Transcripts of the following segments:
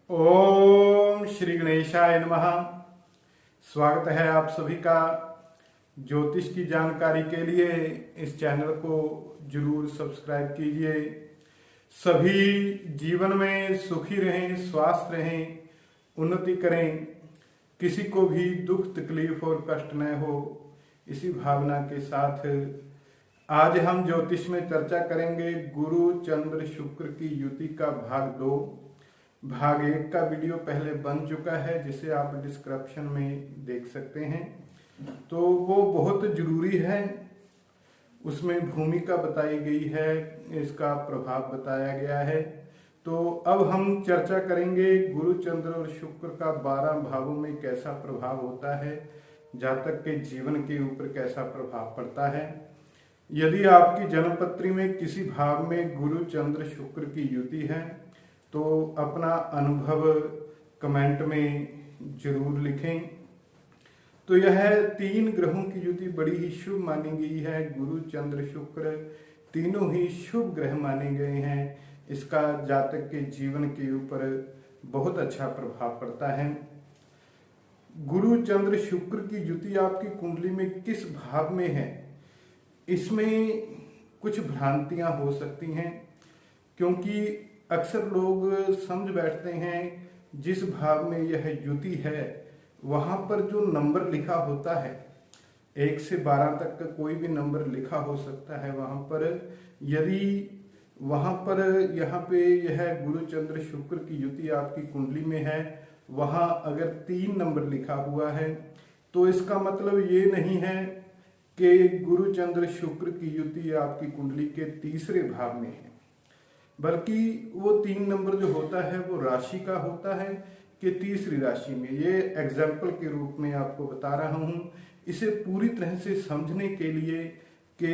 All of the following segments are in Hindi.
ओम श्री गणेशाय नमः। स्वागत है आप सभी का। ज्योतिष की जानकारी के लिए इस चैनल को जरूर सब्सक्राइब कीजिए। सभी जीवन में सुखी रहें, स्वस्थ रहें, उन्नति करें, किसी को भी दुख तकलीफ और कष्ट न हो, इसी भावना के साथ आज हम ज्योतिष में चर्चा करेंगे गुरु चंद्र शुक्र की युति का भाग 2। भाग 1 का वीडियो पहले बन चुका है, जिसे आप डिस्क्रिप्शन में देख सकते हैं। तो वो बहुत जरूरी है, उसमें भूमिका बताई गई है, इसका प्रभाव बताया गया है। तो अब हम चर्चा करेंगे गुरु चंद्र और शुक्र का 12 भावों में कैसा प्रभाव होता है, जातक के जीवन के ऊपर कैसा प्रभाव पड़ता है। यदि आपकी जन्मपत्री में किसी भाव में गुरु चंद्र शुक्र की युति है तो अपना अनुभव कमेंट में जरूर लिखें। तो यह 3 ग्रहों की युति बड़ी ही शुभ मानी गई है। गुरु चंद्र शुक्र तीनों ही शुभ ग्रह माने गए हैं। इसका जातक के जीवन के ऊपर बहुत अच्छा प्रभाव पड़ता है। गुरु चंद्र शुक्र की युति आपकी कुंडली में किस भाव में है, इसमें कुछ भ्रांतियां हो सकती हैं, क्योंकि अक्सर लोग समझ बैठते हैं जिस भाव में यह युति है वहां पर जो नंबर लिखा होता है 1 से 12 तक का कोई भी नंबर लिखा हो सकता है वहां पर। यदि वहां पर यहाँ पे यह गुरु चंद्र शुक्र की युति आपकी कुंडली में है, वहां अगर 3 नंबर लिखा हुआ है तो इसका मतलब ये नहीं है कि गुरु चंद्र शुक्र की युति आपकी कुंडली के तीसरे भाव में है, बल्कि वो 3 नंबर जो होता है वो राशि का होता है कि तीसरी राशि में। ये एग्जाम्पल के रूप में आपको बता रहा हूँ। इसे पूरी तरह से समझने के लिए कि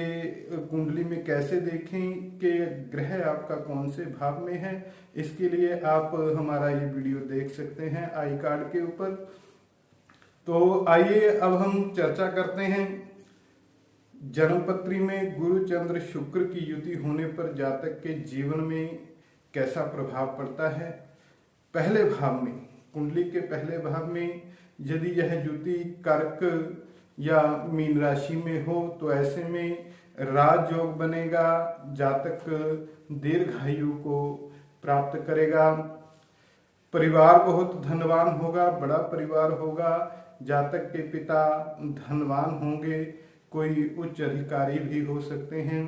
कुंडली में कैसे देखें कि ग्रह आपका कौन से भाव में है, इसके लिए आप हमारा ये वीडियो देख सकते हैं आई कार्ड के ऊपर। तो आइए अब हम चर्चा करते हैं। जन्मपत्री में गुरु चंद्र शुक्र की युति होने पर जातक के जीवन में कैसा प्रभाव पड़ता है। पहले भाव में, कुंडली के पहले भाव में यदि यह युति कर्क या मीन राशि में हो तो ऐसे में राजयोग बनेगा, जातक दीर्घायु को प्राप्त करेगा, परिवार बहुत धनवान होगा, बड़ा परिवार होगा, जातक के पिता धनवान होंगे, कोई उच्च अधिकारी भी हो सकते हैं।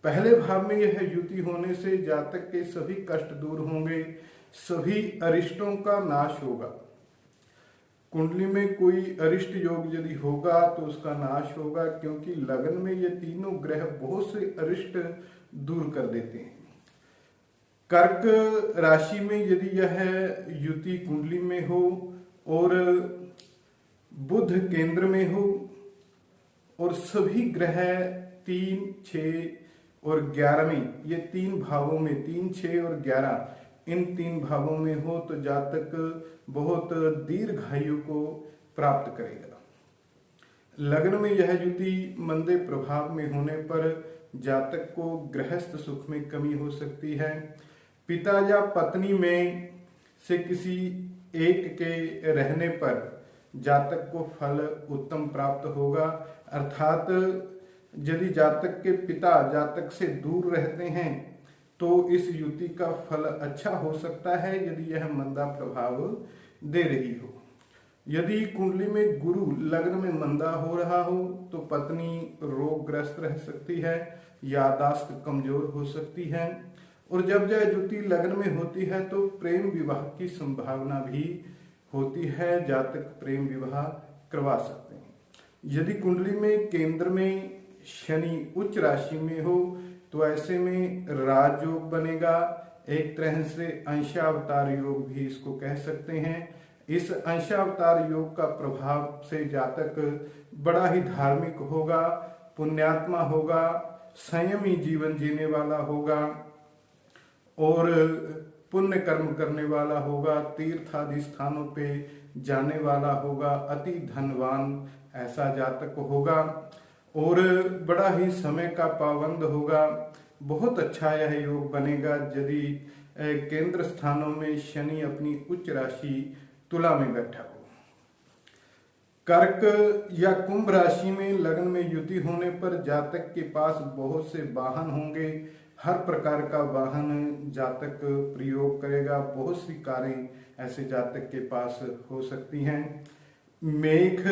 पहले भाव में यह युति होने से जातक के सभी कष्ट दूर होंगे, सभी अरिष्टों का नाश होगा। कुंडली में कोई अरिष्ट योग यदि होगा तो उसका नाश होगा, क्योंकि लग्न में ये तीनों ग्रह बहुत से अरिष्ट दूर कर देते हैं। कर्क राशि में यदि यह युति कुंडली में हो और बुध केंद्र में हो और सभी ग्रह 3, 6 और 11 ये 3 भावों में 3, 6 और 11 इन 3 भावों में हो तो जातक बहुत दीर्घायु को प्राप्त करेगा। लग्न में यह युति मंदे प्रभाव में होने पर जातक को गृहस्थ सुख में कमी हो सकती है। पिता या पत्नी में से किसी एक के रहने पर जातक को फल उत्तम प्राप्त होगा, अर्थात यदि जातक के पिता जातक से दूर रहते हैं तो इस युति का फल अच्छा हो सकता है यदि यह मंदा प्रभाव दे रही हो। यदि कुंडली में गुरु लग्न में मंदा हो रहा हो तो पत्नी रोगग्रस्त रह सकती है, यादाश्त कमजोर हो सकती है, और जब यह युति लग्न में होती है तो प्रेम विवाह की संभावना भी होती है, जातक प्रेम विवाह करवा सकते हैं। यदि कुंडली में केंद्र में शनि उच्च राशि में हो तो ऐसे में राजयोग बनेगा, एक तरह से अंशावतार योग भी इसको कह सकते हैं। इस अंशावतार योग का प्रभाव से जातक बड़ा ही धार्मिक होगा, पुण्यात्मा होगा, संयमी जीवन जीने वाला होगा और पुण्य कर्म करने वाला होगा, तीर्थ आदि स्थानों पे जाने वाला होगा, अति धनवान ऐसा जातक होगा और बड़ा ही समय का पाबंद होगा। बहुत अच्छा यह योग बनेगा यदि केंद्र स्थानों में शनि अपनी उच्च राशि तुला में बैठा हो। कर्क या कुंभ राशि में लग्न में युति होने पर जातक के पास बहुत से वाहन होंगे। हर प्रकार का वाहन जातक प्रयोग करेगा। बहुत सी कारें ऐसे जातक के पास हो सकती हैं। मेष,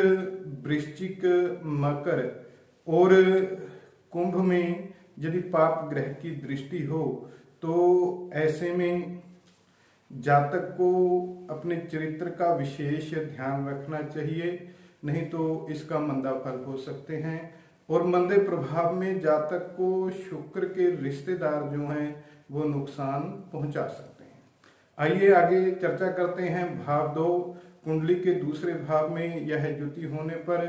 वृश्चिक, मकर और कुंभ में यदि पाप ग्रह की दृष्टि हो तो ऐसे में जातक को अपने चरित्र का विशेष ध्यान रखना चाहिए, नहीं तो इसका मंदा फल हो सकते हैं। और मंदे प्रभाव में जातक को शुक्र के रिश्तेदार जो हैं वो नुकसान पहुंचा सकते हैं। आइए आगे चर्चा करते हैं। भाव 2, कुंडली के दूसरे भाव में यह युति होने पर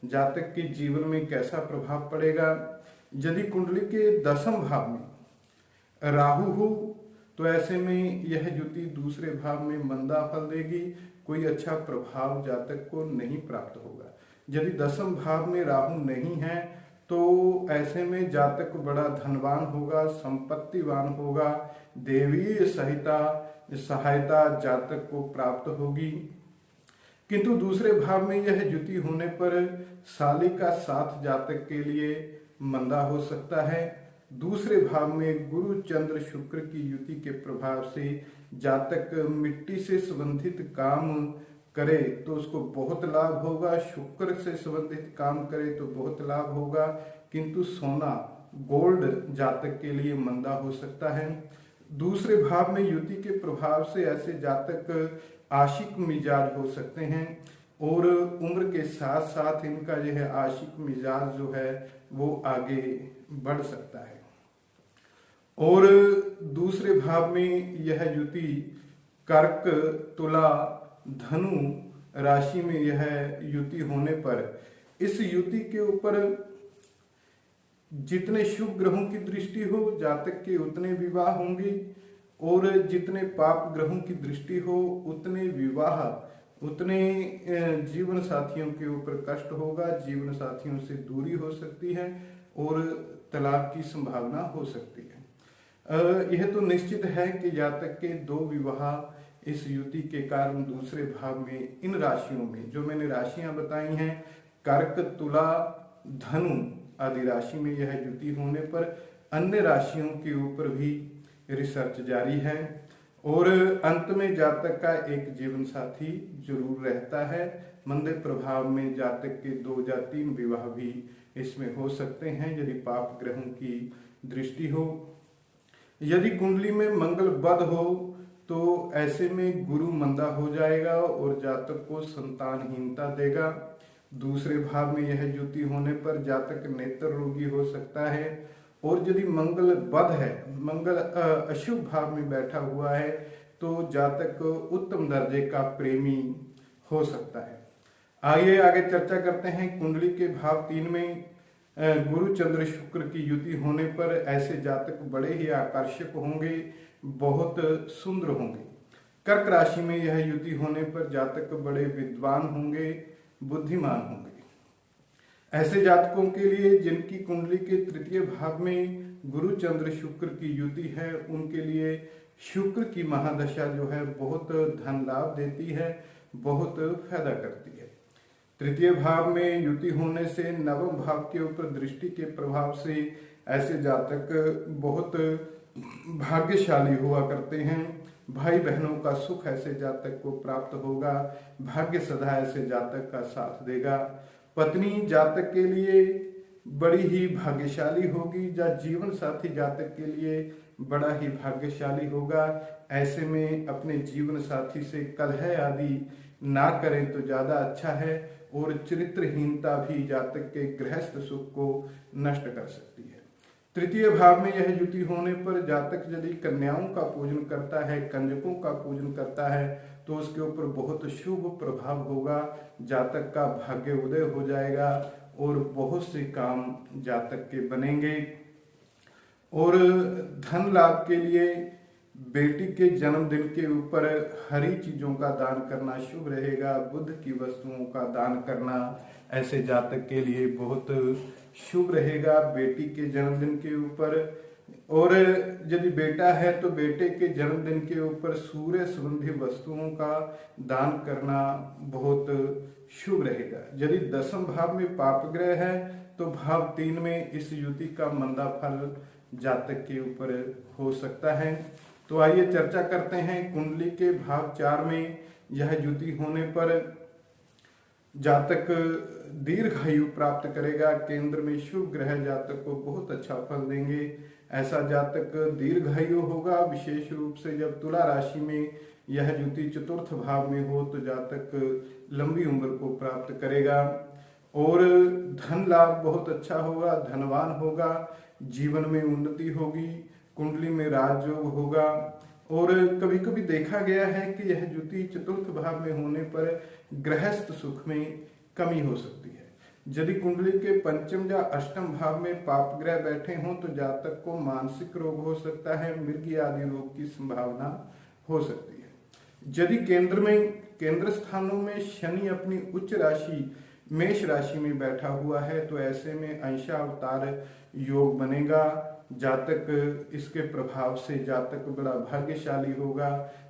जातक के जीवन में कैसा प्रभाव पड़ेगा। यदि कुंडली के 10वें भाव में राहु हो तो ऐसे में यह युति दूसरे भाव में मंदा फल देगी। कोई अच्छा प्रभाव जातक को नहीं प्राप्त होगा। यदि 10वें भाव में राहु नहीं है तो ऐसे में जातक बड़ा धनवान होगा, संपत्तिवान होगा, देवी सहायता जातक को प्राप्त होगी। किंतु दूसरे भाव में यह युति होने पर साली का साथ जातक के लिए मंदा हो सकता है। दूसरे भाव में गुरु चंद्र शुक्र की युति के प्रभाव से जातक मिट्टी से संबंधित काम करे तो उसको बहुत लाभ होगा। शुक्र से संबंधित काम करे तो बहुत लाभ होगा। किंतु सोना, गोल्ड जातक के लिए मंदा हो सकता है। दूसरे भाव में युति के प्रभाव से ऐसे जातक आशिक मिजाज हो सकते हैं और उम्र के साथ साथ इनका यह आशिक मिजाज जो है वो आगे बढ़ सकता है। और दूसरे भाव में यह युति कर्क, तुला, धनु राशि में यह युति होने पर इस युति के ऊपर जितने शुभ ग्रहों की दृष्टि हो जातक के उतने विवाह होंगे और जितने पाप ग्रहों की दृष्टि हो उतने विवाह, उतने जीवन साथियों के ऊपर कष्ट होगा। जीवन साथियों से दूरी हो सकती है और तलाक की संभावना हो सकती है। यह तो निश्चित है कि जातक के 2 विवाह इस युति के कारण दूसरे भाव में इन राशियों में जो मैंने राशियां बताई हैं कर्क, तुला, धनु आदि राशि में यह युति होने पर अन्य राशियों के ऊपर भी रिसर्च जारी है। और अंत में जातक का एक जीवन साथी जरूर रहता है। मंदे प्रभाव में जातक के 2 या 3 विवाह भी इसमें हो सकते हैं यदि पाप ग्रहों की दृष्टि हो। यदि कुंडली में मंगल बद हो तो ऐसे में गुरु मंदा हो जाएगा और जातक को संतानहीनता देगा। दूसरे भाव में यह युति होने पर जातक नेत्र रोगी हो सकता है। और यदि मंगल बद है, मंगल अशुभ भाव में बैठा हुआ है तो जातक उत्तम दर्जे का प्रेमी हो सकता है। आइए आगे चर्चा करते हैं। कुंडली के भाव 3 में गुरु चंद्र शुक्र की युति होने पर ऐसे जातक बड़े ही आकर्षक होंगे, बहुत सुंदर होंगे। कर्क राशि में यह युति होने पर जातक बड़े विद्वान होंगे, बुद्धिमान होंगे। ऐसे जातकों के लिए जिनकी कुंडली के 3 भाव में गुरु चंद्र शुक्र की युति है उनके लिए शुक्र की महादशा जो है बहुत धन लाभ देती है, बहुत फायदा करती है। 3 भाव में युति होने से 9वें भाव के ऊपर दृष्टि के प्रभाव से ऐसे जातक बहुत भाग्यशाली हुआ करते हैं। भाई बहनों का सुख ऐसे जातक को प्राप्त होगा। भाग्य सदा ऐसे जातक का साथ देगा। पत्नी जातक के लिए बड़ी ही भाग्यशाली होगी या जीवन साथी जातक के लिए बड़ा ही भाग्यशाली होगा। ऐसे में अपने जीवन साथी से कलह आदि ना करें तो ज्यादा अच्छा है। और चरित्रहीनता भी जातक के गृहस्थ सुख को नष्ट कर सकती है। 3 भाव में यह युति होने पर जातक यदि कन्याओं का पूजन करता है, कंजकों का पूजन करता है तो उसके ऊपर बहुत शुभ प्रभाव होगा। जातक का भाग्य उदय हो जाएगा और बहुत से काम जातक के बनेंगे। और धन लाभ के लिए बेटी के जन्मदिन के ऊपर हरी चीजों का दान करना शुभ रहेगा। बुद्ध की वस्तुओं का दान करना ऐसे जातक के लिए बहुत शुभ रहेगा। बेटी के जन्मदिन के ऊपर और यदि बेटा है तो बेटे के जन्मदिन के ऊपर सूर्य संबंधी वस्तुओं का दान करना बहुत शुभ रहेगा। यदि दसम भाव में पाप ग्रह है तो भाव 3 में इस युति का मंदा फल जातक के ऊपर हो सकता है। तो आइए चर्चा करते हैं कुंडली के भाव 4 में यह युति होने पर जातक दीर्घायु प्राप्त करेगा। केंद्र में शुभ ग्रह जातक को बहुत अच्छा फल देंगे। ऐसा जातक दीर्घायु होगा। विशेष रूप से जब तुला राशि में यह युति चतुर्थ भाव में हो तो जातक लंबी उम्र को प्राप्त करेगा और धन लाभ बहुत अच्छा होगा, धनवान होगा, जीवन में उन्नति होगी, कुंडली में राजयोग होगा। और कभी कभी देखा गया है कि यह युति चतुर्थ भाव में होने पर गृहस्थ सुख में कमी हो सकती है। यदि कुंडली के पंचम या अष्टम भाव में पाप ग्रह बैठे हों तो जातक को मानसिक रोग हो सकता है, मृगी आदि रोग की संभावना हो सकती है। यदि केंद्र स्थानों में शनि अपनी उच्च राशि मेष राशि में बैठा हुआ है तो ऐसे में अंशावतार योग बनेगा। जातक इसके प्रभाव से जातक बड़ा भाग्यशाली होगा,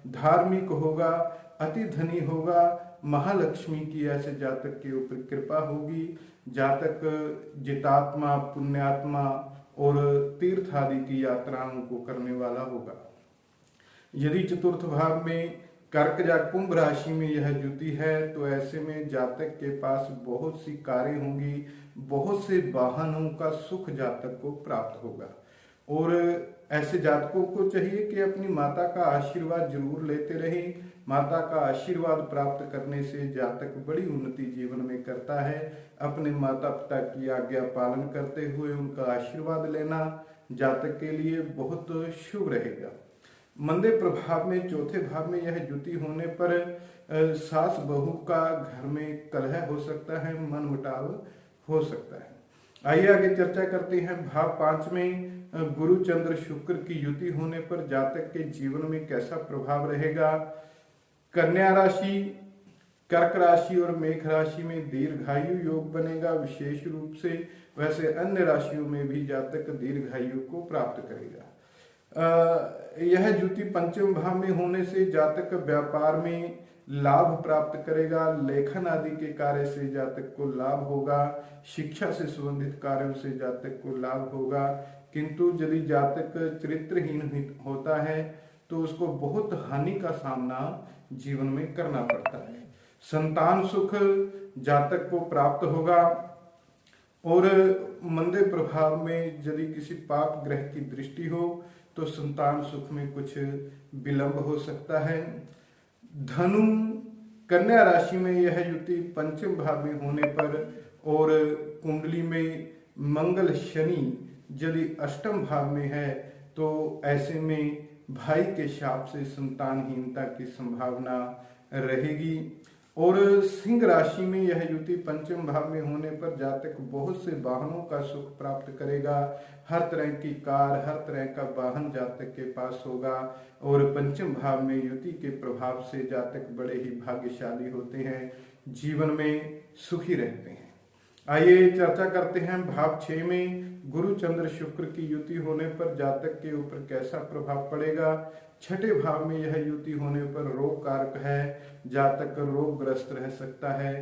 धार्मिक होगा, अति धनी होगा, महालक्ष्मी की ऐसे जातक के ऊपर कृपा होगी। जातक जितात्मा, पुण्यात्मा और तीर्थ आदि की यात्राओं को करने वाला होगा। यदि चतुर्थ भाव में कर्क या कुंभ राशि में यह युति है तो ऐसे में जातक के पास बहुत सी कारें होंगी, बहुत से वाहनों का सुख जातक को प्राप्त होगा। और ऐसे जातकों को चाहिए कि अपनी माता का आशीर्वाद जरूर लेते रहें। माता का आशीर्वाद प्राप्त करने से जातक बड़ी उन्नति जीवन में करता है। अपने माता पिता की आज्ञा पालन करते हुए उनका आशीर्वाद लेना जातक के लिए बहुत शुभ रहेगा। मंदे प्रभाव में चौथे भाव में यह युति होने पर सास बहू का घर में कलह हो सकता है, मन मुटाव हो सकता है। आइए आगे चर्चा करते हैं। भाव 5 में गुरु चंद्र शुक्र की युति होने पर जातक के जीवन में कैसा प्रभाव रहेगा। कन्या राशि, कर्क राशि और मेष राशि में दीर्घायु योग बनेगा। विशेष रूप से वैसे अन्य राशियों में भी जातक दीर्घायु को प्राप्त करेगा। यह युति पंचम भाव में होने से जातक व्यापार में लाभ प्राप्त करेगा। लेखन आदि के कार्य से जातक को लाभ होगा। शिक्षा से संबंधित कार्यों से जातक को लाभ होगा। किंतु यदि जातक चरित्रहीन होता है तो उसको बहुत हानि का सामना जीवन में करना पड़ता है। संतान सुख जातक को प्राप्त होगा। और मंदे प्रभाव में यदि किसी पाप ग्रह की दृष्टि हो तो संतान सुख में कुछ विलंब हो सकता है। धनु कन्या राशि में यह युति पंचम भाव में होने पर और कुंडली में मंगल शनि यदि अष्टम भाव में है तो ऐसे में भाई के शाप से संतानहीनता की संभावना रहेगी। और सिंह राशि में यह युति पंचम भाव में होने पर जातक बहुत से वाहनों का सुख प्राप्त करेगा। हर तरह की कार, हर तरह का वाहन जातक के पास होगा। और पंचम भाव में युति के प्रभाव से जातक बड़े ही भाग्यशाली होते हैं, जीवन में सुखी रहते हैं। आइए चर्चा करते हैं। भाव 6 में गुरु चंद्र शुक्र की युति होने पर जातक के ऊपर कैसा प्रभाव पड़ेगा। छठे भाव में यह युति होने पर रोग कारक है, जातक रोगग्रस्त रह सकता है।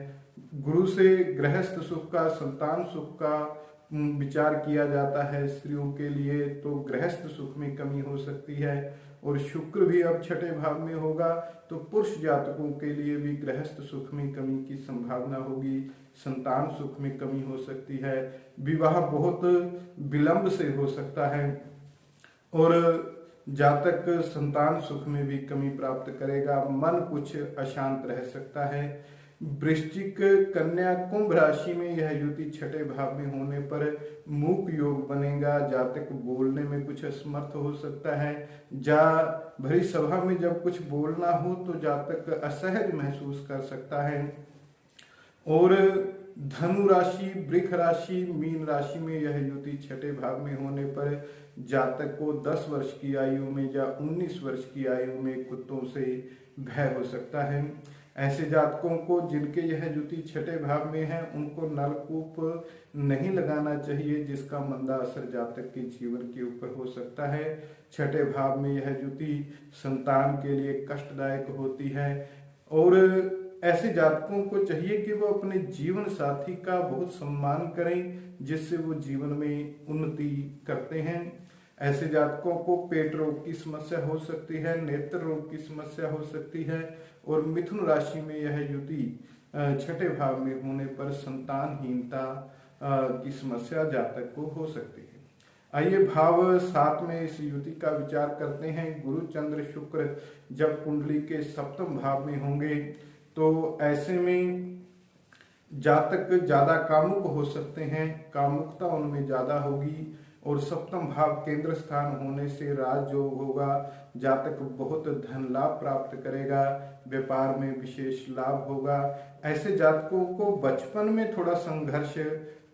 गुरु से गृहस्थ सुख का, संतान सुख का विचार किया जाता है स्त्रियों के लिए, तो गृहस्थ सुख में कमी हो सकती है। और शुक्र भी अब छठे भाव में होगा तो पुरुष जातकों के लिए भी गृहस्थ सुख में कमी की संभावना होगी। संतान सुख में कमी हो सकती है। विवाह बहुत विलंब से हो सकता है और जातक संतान सुख में भी कमी प्राप्त करेगा। मन कुछ अशांत रह सकता है। वृश्चिक, कन्या, कुंभ राशि में यह युति छठे भाव में होने पर मूक योग बनेगा। जातक बोलने में कुछ असमर्थ हो सकता है। भरी सभा में जब कुछ बोलना हो तो जातक असहज महसूस कर सकता है। और धनु राशि, वृष राशि, मीन राशि में यह युति छठे भाव में होने पर जातक को 10 वर्ष की आयु में या 19 वर्ष की आयु में कुत्तों से भय हो सकता है। ऐसे जातकों को जिनके यह युति छठे भाव में है उनको नलकूप नहीं लगाना चाहिए, जिसका मंदा असर जातक के जीवन के ऊपर हो सकता है। छठे भाव में यह युति संतान के लिए कष्टदायक होती है और ऐसे जातकों को चाहिए कि वो अपने जीवन साथी का बहुत सम्मान करें, जिससे वो जीवन में उन्नति करते हैं। ऐसे जातकों को पेट रोग की समस्या हो सकती है, नेत्र रोग की समस्या हो सकती है और मिथुन राशि में यह युति छठे भाव में होने पर संतानहीनता की समस्या जातक को हो सकती है। आइए भाव 7 में इस युति का विचार करते हैं। गुरु चंद्र शुक्र जब कुंडली के सप्तम भाव में होंगे तो ऐसे में जातक ज्यादा कामुक हो सकते हैं, कामुकता उनमें ज्यादा होगी और सप्तम भाव केंद्र स्थान होने से राजयोग होगा। जातक बहुत धन लाभ प्राप्त करेगा, व्यापार में विशेष लाभ होगा। ऐसे जातकों को बचपन में थोड़ा संघर्ष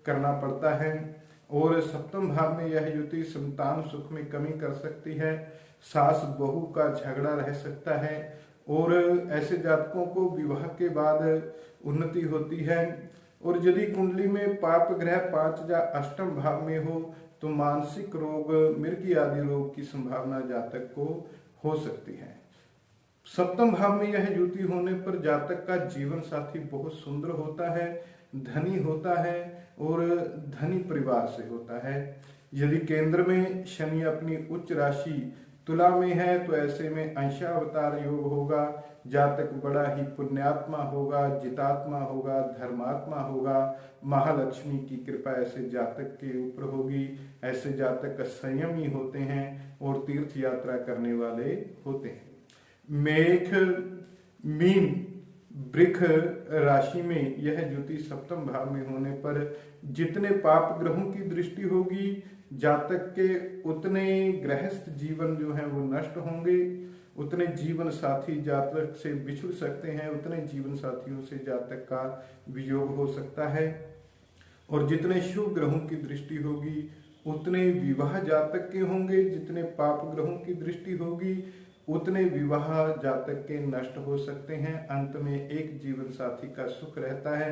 करना पड़ता है और सप्तम भाव में यह युति संतान सुख में कमी कर सकती है, सास बहू का झगड़ा रह सकता है और ऐसे जातकों को विवाह के बाद उन्नति होती है। और यदि कुंडली में पाप ग्रह 5 या अष्टम भाव में हो तो मानसिक रोग, मिर्गी आदि रोग की संभावना जातक को हो सकती है। सप्तम भाव में यह युति होने पर जातक का जीवन साथी बहुत सुंदर होता है, धनी होता है और धनी परिवार से होता है। यदि केंद्र में शनि अपनी उच्च राशि तुला में है तो ऐसे में अंशावतार योग होगा। जातक बड़ा ही पुण्यात्मा होगा, जितात्मा होगा, धर्मात्मा होगा। महालक्ष्मी की कृपा ऐसे जातक के ऊपर होगी। ऐसे जातक संयमी होते हैं और तीर्थ यात्रा करने वाले होते हैं। मेष, मीन, वृष राशि में यह युति सप्तम भाव में होने पर जितने पाप ग्रहों की दृष्टि होगी जातक के उतने गृहस्थ जीवन जो है वो नष्ट होंगे, उतने जीवन साथी जातक से बिछुड़ सकते हैं, उतने जीवन साथियों से जातक का वियोग हो सकता है। और जितने शुभ ग्रहों की दृष्टि होगी उतने विवाह जातक के होंगे, जितने पाप ग्रहों की दृष्टि होगी उतने विवाह जातक के नष्ट हो सकते हैं। अंत में एक जीवन साथी का सुख रहता है।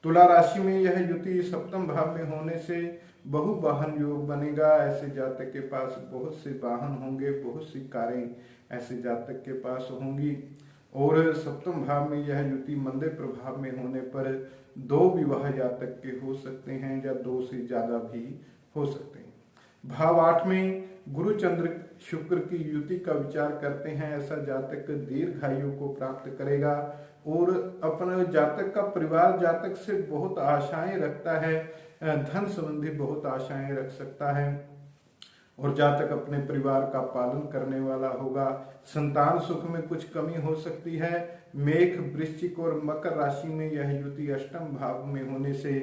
तुला राशि में यह युति सप्तम भाव में होने से बहु वाहन योग बनेगा। ऐसे जातक के पास बहुत से वाहन होंगे, बहुत सी कारें ऐसे जातक के पास होंगी। और सप्तम भाव में यह युति मंदे प्रभाव में होने पर 2 विवाह जातक के हो सकते हैं या 2 से ज्यादा भी हो सकते हैं। भाव 8 में गुरु चंद्र शुक्र की युति का विचार करते हैं। ऐसा जातक दीर्घायु को प्राप्त करेगा और अपने जातक का परिवार जातक से बहुत आशाएं रखता है, धन संबंधी बहुत आशाएं रख सकता है और जातक अपने परिवार का पालन करने वाला होगा। संतान सुख में कुछ कमी हो सकती है। मेष, वृश्चिक और मकर राशि में यह युति अष्टम भाव में होने से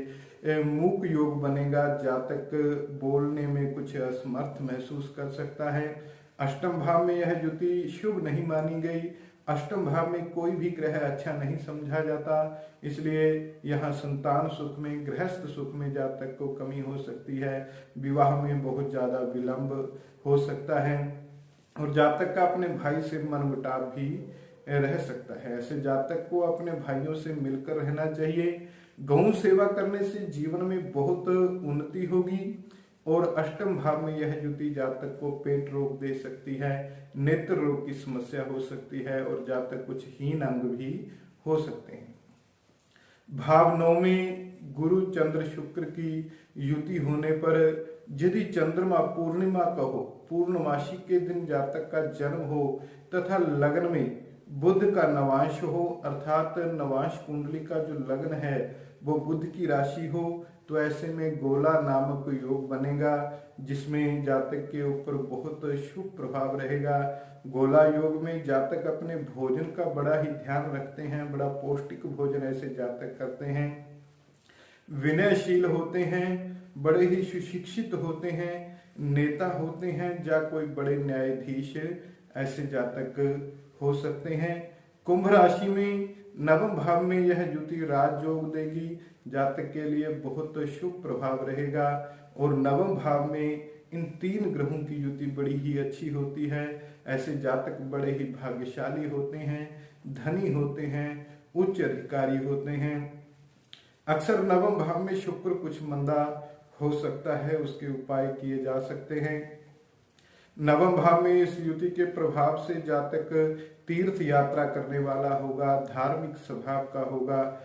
मूक योग बनेगा। जातक बोलने में कुछ असमर्थ महसूस कर सकता है। अष्टम भाव में यह युति शुभ नहीं मानी गई। अष्टम भाव में कोई भी ग्रह अच्छा नहीं समझा जाता, इसलिए यहाँ संतान सुख में, गृहस्थ सुख में जातक को कमी हो सकती है। विवाह में बहुत ज्यादा विलंब हो सकता है और जातक का अपने भाई से मनमुटाव भी रह सकता है। ऐसे जातक को अपने भाइयों से मिलकर रहना चाहिए। गौ सेवा करने से जीवन में बहुत उन्नति होगी। और अष्टम भाव में यह युति जातक को पेट रोग दे सकती है, नेत्र रोग की समस्या हो सकती है और जातक कुछ हीन अंग भी हो सकते हैं। भाव 9 में गुरु चंद्र शुक्र की युति होने पर यदि चंद्रमा पूर्णिमा का हो, पूर्णमासी के दिन जातक का जन्म हो तथा लग्न में बुध का नवांश हो, अर्थात नवांश कुंडली का जो लग्न है वो बुध की राशि हो, तो ऐसे में गोला नामक योग बनेगा जिसमें जातक के ऊपर बहुत शुभ प्रभाव रहेगा। गोला योग में जातक अपने भोजन का बड़ा ही ध्यान रखते हैं, बड़ा पौष्टिक भोजन ऐसे जातक करते हैं, विनयशील होते हैं, बड़े ही सुशिक्षित होते हैं, नेता होते हैं या कोई बड़े न्यायाधीश ऐसे जातक हो सकते हैं। कुंभ राशि में नवम भाव में यह युति राजयोग देगी, जातक के लिए बहुत शुभ प्रभाव रहेगा। और नवम भाव में इन 3 ग्रहों की युति बड़ी ही अच्छी होती है। ऐसे जातक बड़े ही भाग्यशाली होते हैं, धनी होते हैं, उच्च अधिकारी होते हैं। अक्सर नवम भाव में शुक्र कुछ मंदा हो सकता है, उसके उपाय किए जा सकते हैं। नवम भाव में इस युति के प्रभाव से जातक तीर्थ यात्रा करने वाला होगा, धार्मिक स्वभाव का होगा।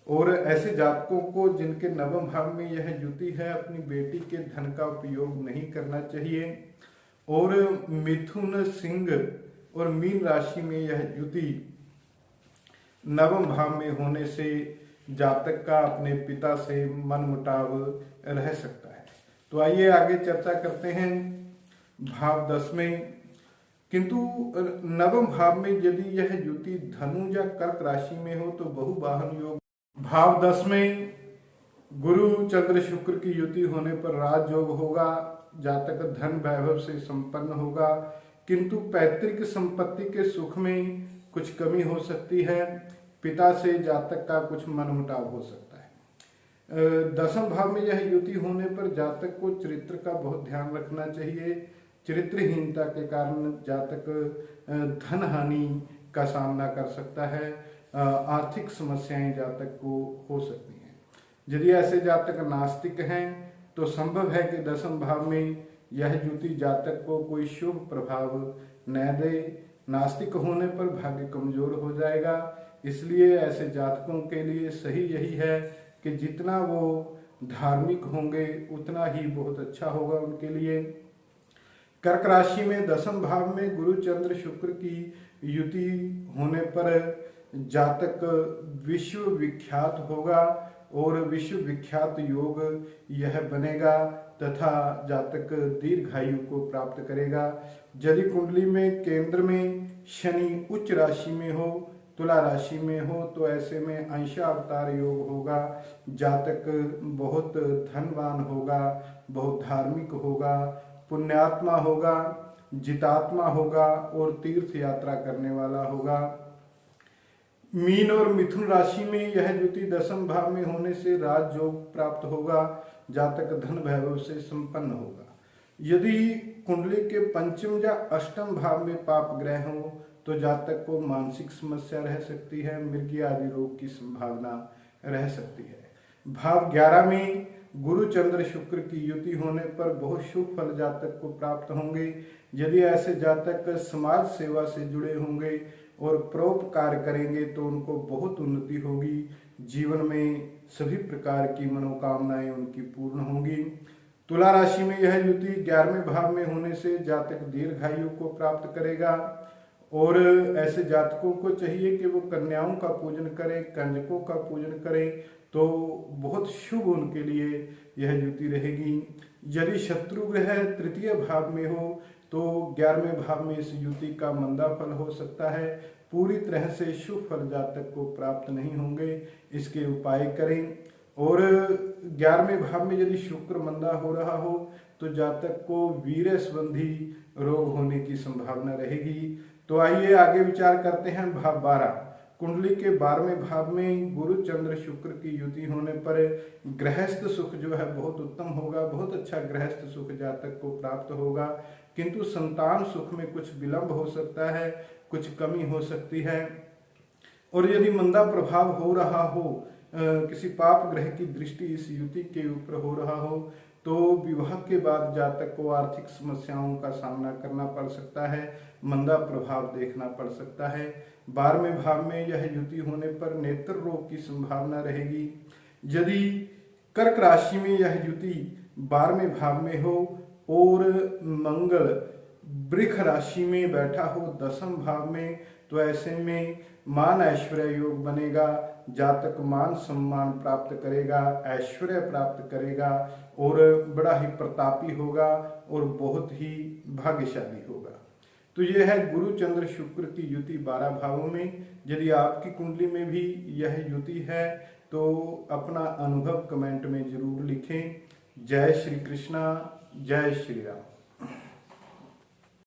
और ऐसे जातकों को जिनके नवम भाव में यह युति है, अपनी बेटी के धन का उपयोग नहीं करना चाहिए। और मिथुन, सिंह और मीन राशि में यह युति नवम भाव में होने से जातक का अपने पिता से मनमुटाव रह सकता है। तो आइए आगे चर्चा करते हैं भाव 10 में। किंतु नवम भाव में यदि यह युति धनु या कर्क राशि में हो तो बहुवाहन योग। भाव 10 में गुरु चंद्र शुक्र की युति होने पर राजयोग होगा, जातक धन वैभव से संपन्न होगा, किंतु पैतृक संपत्ति के सुख में कुछ कमी हो सकती है। पिता से जातक का कुछ मनमुटाव हो सकता है। दसम भाव में यह युति होने पर जातक को चरित्र का बहुत ध्यान रखना चाहिए। चरित्रहीनता के कारण जातक धन हानि का सामना कर सकता है, आर्थिक समस्याएं जातक को हो सकती हैं। यदि ऐसे जातक नास्तिक हैं तो संभव है कि दसम भाव में यह युति जातक को कोई शुभ प्रभाव न दे। नास्तिक होने पर भाग्य कमजोर हो जाएगा, इसलिए ऐसे जातकों के लिए सही यही है कि जितना वो धार्मिक होंगे उतना ही बहुत अच्छा होगा उनके लिए। कर्क राशि में दसम भाव में गुरु चंद्र शुक्र की युति होने पर जातक विश्व विख्यात होगा और विश्व विख्यात योग यह बनेगा तथा जातक दीर्घायु को प्राप्त करेगा। यदि कुंडली में केंद्र में शनि उच्च राशि में हो, तुला राशि में हो, तो ऐसे में अंशावतार योग होगा। जातक बहुत धनवान होगा, बहुत धार्मिक होगा, पुण्यात्मा होगा, जितात्मा होगा और तीर्थ यात्रा करने वाला होगा। मीन और मिथुन राशि में यह युति दसम भाव में होने से राजयोग प्राप्त होगा, जातक धन वैभव से संपन्न होगा। यदि कुंडली के पंचम या अष्टम भाव में पाप ग्रह हो तो जातक को मानसिक समस्या रह सकती है, मृगी आदि रोग की संभावना रह सकती है। भाव 11 में गुरु चंद्र शुक्र की युति होने पर बहुत शुभ फल जातक को प्राप्त होंगे। यदि ऐसे जातक समाज सेवा से जुड़े होंगे और परोपकार करेंगे तो उनको बहुत उन्नति होगी। जीवन में सभी प्रकार की मनोकामनाएं उनकी पूर्ण होंगी। तुला राशि में यह युति 11वें भाव में होने से जातक दीर्घायु को प्राप्त करेगा और ऐसे जातकों को चाहिए कि वो कन्याओं का पूजन करें, कंजकों का पूजन करें, तो बहुत शुभ उनके लिए यह युति रहेगी। यदि शत्रु ग्रह तृतीय भाव में हो तो 11वें भाव में इस युति का मंदा फल हो सकता है। पूरी तरह से शुभ फल जातक को प्राप्त नहीं होंगे, इसके उपाय करें। और 11वें भाव में यदि शुक्र मंदा हो रहा हो तो जातक को वीर्य संबंधी रोग होने की संभावना रहेगी। तो आइए आगे विचार करते हैं भाव 12। कुंडली के 12वें भाव में गुरु चंद्र शुक्र की युति होने पर गृहस्थ सुख जो है बहुत उत्तम होगा, बहुत अच्छा गृहस्थ सुख जातक को प्राप्त होगा, किंतु संतान सुख में कुछ विलंब हो सकता है, कुछ कमी हो सकती है। और यदि मंदा प्रभाव हो रहा हो, किसी पाप ग्रह की दृष्टि इस युति के ऊपर हो रहा हो, तो विवाह के बाद जातक को आर्थिक समस्याओं का सामना करना पड़ सकता है, मंदा प्रभाव देखना पड़ सकता है। 12वें भाव में यह युति होने पर नेत्र रोग की संभावना रहेगी। यदि कर्क राशि में यह युति 12वें भाव में हो और मंगल वृष राशि में बैठा हो 10वें भाव में, तो ऐसे में मान ऐश्वर्य योग बनेगा। जातक मान सम्मान प्राप्त करेगा, ऐश्वर्य प्राप्त करेगा और बड़ा ही प्रतापी होगा और बहुत ही भाग्यशाली होगा। तो यह है गुरु चंद्र शुक्र की युति 12 भावों में। यदि आपकी कुंडली में भी यह युति है तो अपना अनुभव कमेंट में जरूर लिखें। जय श्री कृष्णा, जय श्री राम।